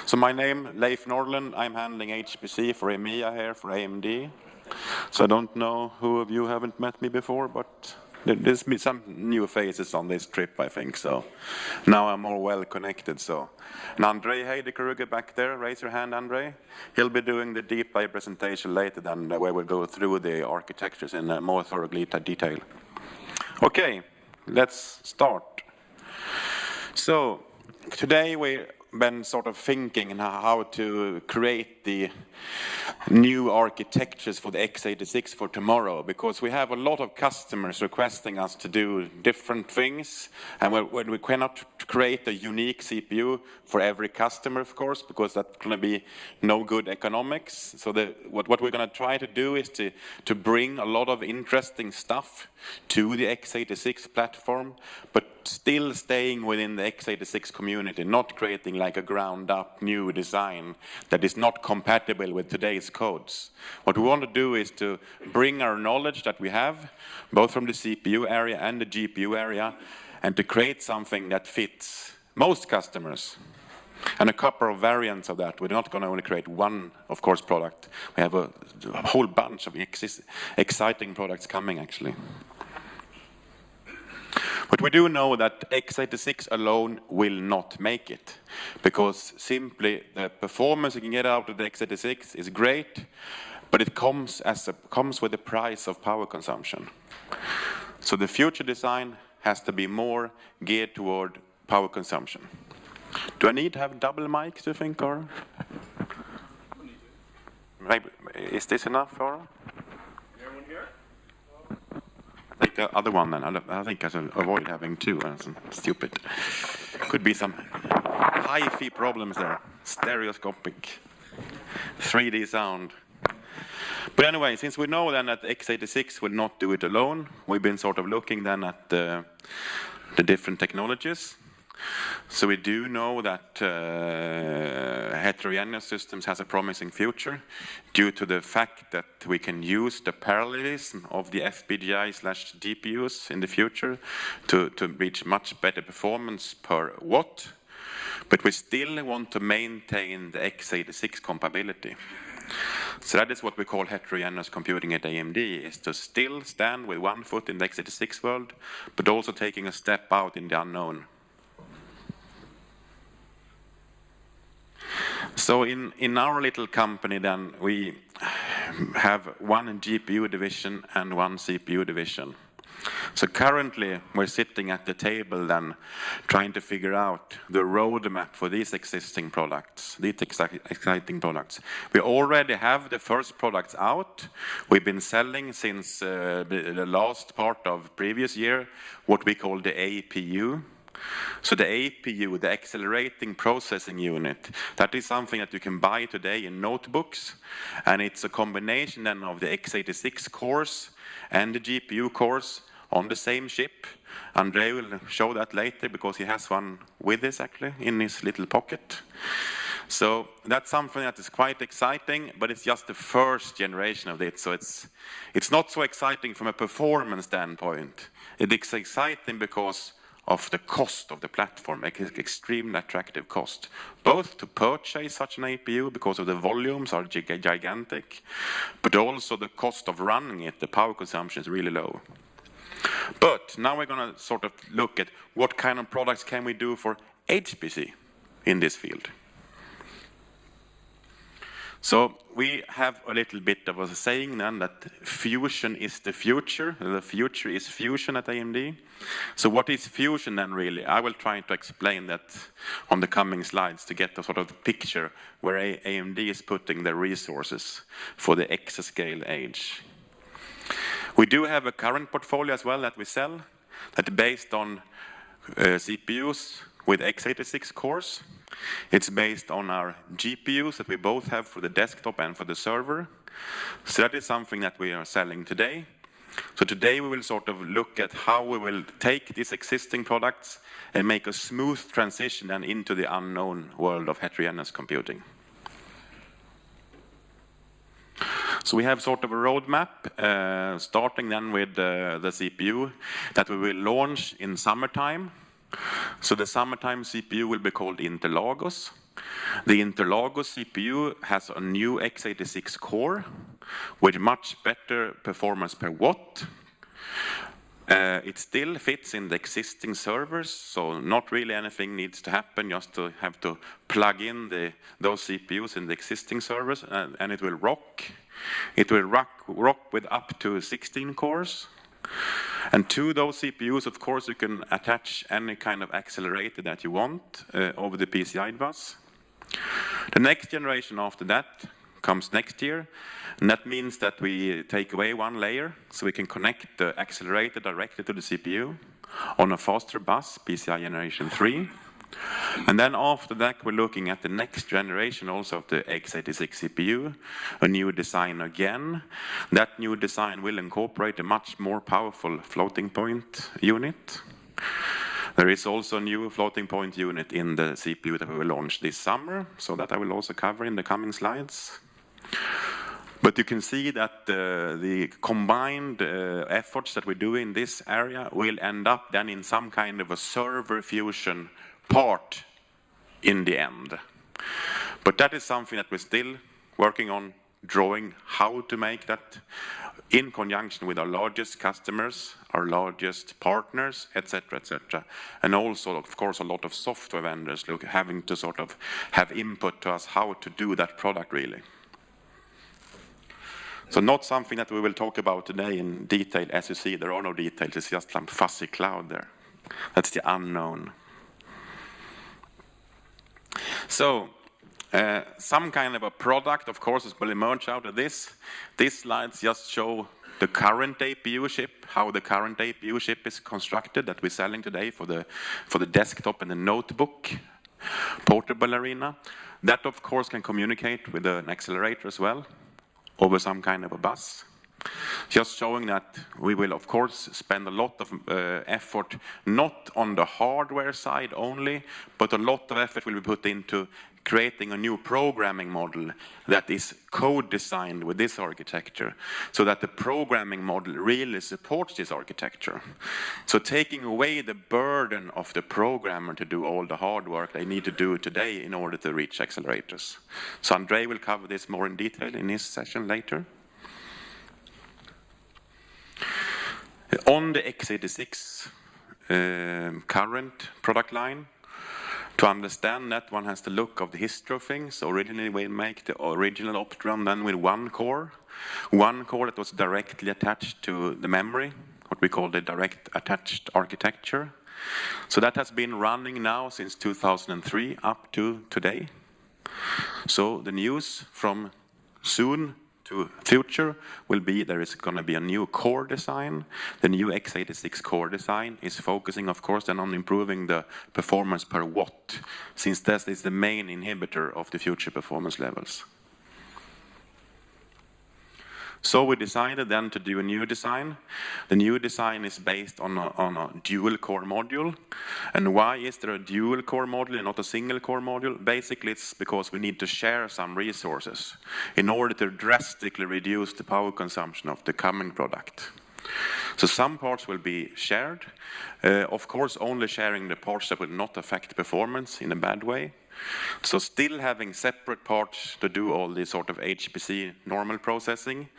So my name, Leif Nordlund. I'm handling HPC for EMEA here for AMD. So I don't know who of you haven't met me before, but there's been some new faces on this trip, I think. So now I'm more well connected. So, and Andre Hederogenous back there, raise your hand, Andre. He'll be doing the deep dive presentation later, then where we'll go through the architectures in more thorough detail. Okay, let's start. So today we've been sort of thinking on how to create the new architectures for the x86 for tomorrow, because we have a lot of customers requesting us to do different things, and we cannot create a unique CPU for every customer, of course, because that's going to be no good economics. So what we're going to try to do is to bring a lot of interesting stuff to the x86 platform, but still staying within the x86 community, not creating like a ground-up new design that is not compatible with today's codes. What we want to do is to bring our knowledge that we have, both from the CPU area and the GPU area, and to create something that fits most customers. And a couple of variants of that. We're not going to only create one, of course, product. We have a whole bunch of exciting products coming, actually. But we do know that x86 alone will not make it, because simply the performance you can get out of the x86 is great, but it comes with the price of power consumption. So the future design has to be more geared toward power consumption. Do I need to have double mics, do you think, or? Maybe, is this enough, or? I think the other one then, I think I should avoid having two, that's stupid. Could be some hi-fi problems there, stereoscopic, 3D sound. But anyway, since we know then that x86 will not do it alone, we've been sort of looking then at the different technologies. So we do know that heterogeneous systems has a promising future due to the fact that we can use the parallelism of the FPGA/GPUs in the future to reach much better performance per watt. But we still want to maintain the x86 compatibility. So that is what we call heterogeneous computing at AMD, is to still stand with one foot in the x86 world, but also taking a step out in the unknown. So in our little company then, we have one GPU division and one CPU division. So currently we're sitting at the table then trying to figure out the roadmap for these existing products, these exciting products. We already have the first products out. We've been selling since the last part of previous year what we call the APU. So the APU, the accelerating processing unit, that is something that you can buy today in notebooks, and it's a combination then of the x86 cores and the GPU cores on the same chip. Andre will show that later because he has one with this actually in his little pocket. So that's something that is quite exciting, but it's just the first generation of it. So it's not so exciting from a performance standpoint. It's exciting because of the cost of the platform, extremely attractive cost, both to purchase such an APU because of the volumes are gigantic, but also the cost of running it, the power consumption is really low. But now we're going to sort of look at what kind of products can we do for HPC in this field. So we have a little bit of a saying then that fusion is the future is fusion at AMD. So what is fusion then really? I will try to explain that on the coming slides to get a sort of picture where AMD is putting their resources for the exascale age. We do have a current portfolio as well that we sell that is based on CPUs with x86 cores. It's based on our GPUs that we both have for the desktop and for the server. So that is something that we are selling today. So today we will sort of look at how we will take these existing products and make a smooth transition then into the unknown world of heterogeneous computing. So we have sort of a roadmap, starting then with the CPU that we will launch in summertime. So the summertime CPU will be called Interlagos. The Interlagos CPU has a new X86 core with much better performance per watt. It still fits in the existing servers, so not really anything needs to happen, just to have to plug in those CPUs in the existing servers, and it will rock. It will rock with up to 16 cores. And to those CPUs, of course, you can attach any kind of accelerator that you want over the PCI bus. The next generation after that comes next year, and that means that we take away one layer, so we can connect the accelerator directly to the CPU on a faster bus, PCI generation 3. And then after that, we're looking at the next generation also of the X86 CPU, a new design again. That new design will incorporate a much more powerful floating point unit. There is also a new floating point unit in the CPU that we will launch this summer, so that I will also cover in the coming slides. But you can see that the combined efforts that we do in this area will end up then in some kind of a server fusion part in the end. But that is something that we're still working on, drawing how to make that in conjunction with our largest customers, our largest partners, etc., etc. And also, of course, a lot of software vendors having to sort of have input to us how to do that product really. So not something that we will talk about today in detail. As you see, there are no details. It's just some fuzzy cloud there. That's the unknown. So some kind of a product, of course, will emerge out of this. These slides just show the current APU chip, how the current APU chip is constructed that we're selling today for the desktop and the notebook portable arena. That, of course, can communicate with an accelerator as well over some kind of a bus. Just showing that we will, of course, spend a lot of effort, not on the hardware side only, but a lot of effort will be put into creating a new programming model that is code-designed with this architecture, so that the programming model really supports this architecture. So taking away the burden of the programmer to do all the hard work they need to do today in order to reach accelerators. So Andre will cover this more in detail in his session later. On the X86 current product line, to understand that, one has to look of the history of things. Originally, we make the original Optron then with one core that was directly attached to the memory, what we call the direct attached architecture. So that has been running now since 2003 up to today. So the news from soon to future will be there is going to be a new core design. The new X86 core design is focusing, of course, then on improving the performance per watt, since that is the main inhibitor of the future performance levels. So we decided then to do a new design. The new design is based on a dual core module. And why is there a dual core module and not a single core module? Basically, it's because we need to share some resources in order to drastically reduce the power consumption of the coming product. So some parts will be shared. Of course, only sharing the parts that will not affect performance in a bad way. So still having separate parts to do all this sort of HPC normal processing,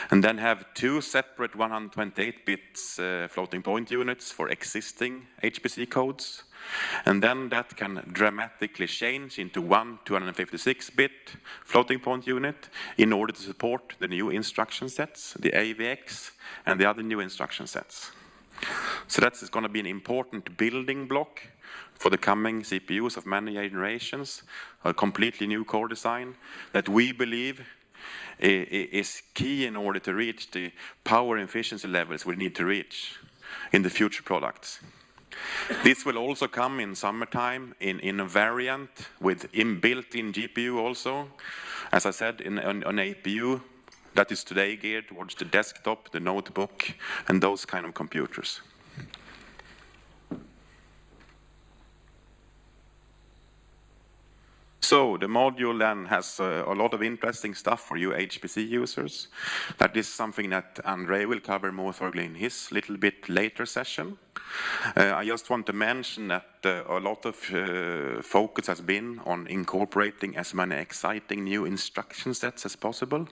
and then have two separate 128 bits floating point units for existing HPC codes. And then that can dramatically change into one 256-bit floating point unit in order to support the new instruction sets, the AVX, and the other new instruction sets. So that's going to be an important building block for the coming CPUs of many generations, a completely new core design that we believe is key in order to reach the power efficiency levels we need to reach in the future products. This will also come in summertime in a variant with built-in GPU also. As I said, in an APU that is today geared towards the desktop, the notebook, and those kind of computers. So the module then has a lot of interesting stuff for you HPC users. That is something that Andrei will cover more thoroughly in his little bit later session. I just want to mention that a lot of focus has been on incorporating as many exciting new instruction sets as possible.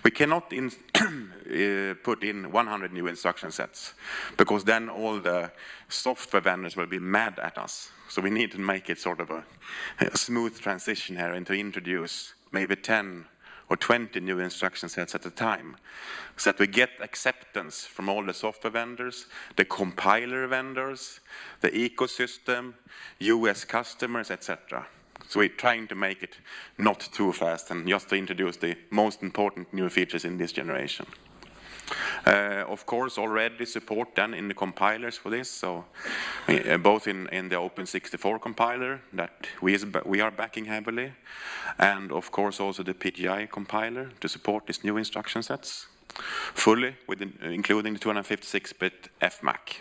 We cannot put in 100 new instruction sets, because then all the software vendors will be mad at us. So we need to make it sort of a smooth transition here and to introduce maybe 10 or 20 new instruction sets at a time, so that we get acceptance from all the software vendors, the compiler vendors, the ecosystem, US customers, etc. So we're trying to make it not too fast and just to introduce the most important new features in this generation. Of course, already support then in the compilers for this, so both in the Open64 compiler that we are backing heavily, and of course also the PGI compiler to support these new instruction sets fully, including the 256-bit FMAC.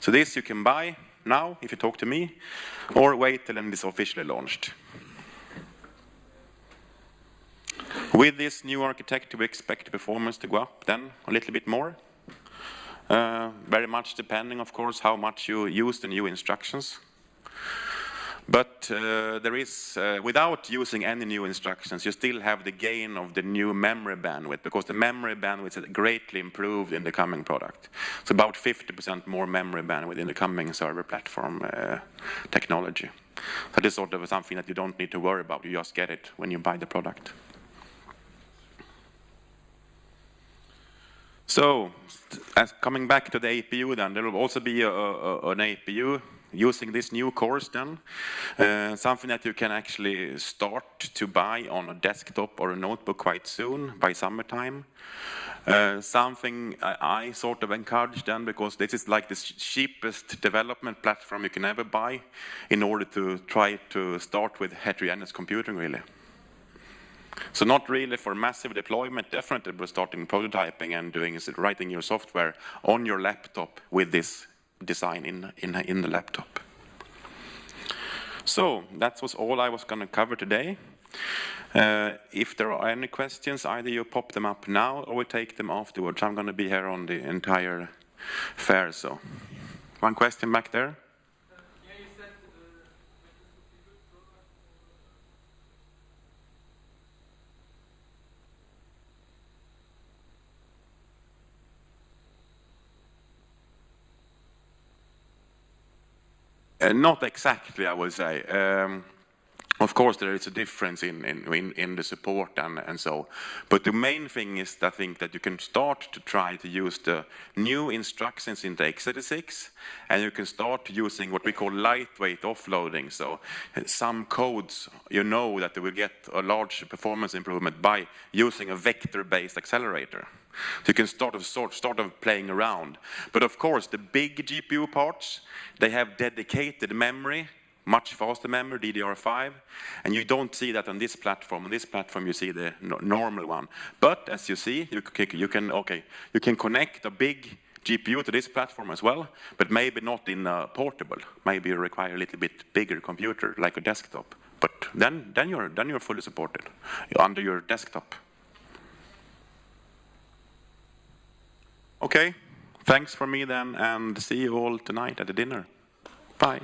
So this you can buy now if you talk to me, or wait till it is officially launched. With this new architecture, we expect the performance to go up then a little bit more. Very much depending, of course, how much you use the new instructions. But there is, without using any new instructions, you still have the gain of the new memory bandwidth, because the memory bandwidth is greatly improved in the coming product. It's about 50% more memory bandwidth in the coming server platform technology. That is sort of something that you don't need to worry about. You just get it when you buy the product. So, coming back to the APU then, there will also be an APU using this new course then, something that you can actually start to buy on a desktop or a notebook quite soon, by summertime. Something I sort of encourage then, because this is like the cheapest development platform you can ever buy in order to try to start with heterogeneous computing really. So not really for massive deployment, definitely for starting prototyping and writing your software on your laptop with this design in the laptop. So that was all I was going to cover today. If there are any questions, either you pop them up now or we take them afterwards. I'm going to be here on the entire fair. So one question back there. Not exactly, I would say. Of course, there is a difference in the support and so. But the main thing is, I think, that you can start to try to use the new instructions in the X86, and you can start using what we call lightweight offloading. So some codes, you know that they will get a large performance improvement by using a vector-based accelerator. So you can start of playing around. But of course, the big GPU parts, they have dedicated memory, much faster memory, DDR5, and you don't see that on this platform. On this platform, you see the normal one. But as you see, you can connect a big GPU to this platform as well, but maybe not in a portable. Maybe you require a little bit bigger computer, like a desktop. But then you're fully supported under your desktop. Okay, thanks for me then, and see you all tonight at the dinner. Bye.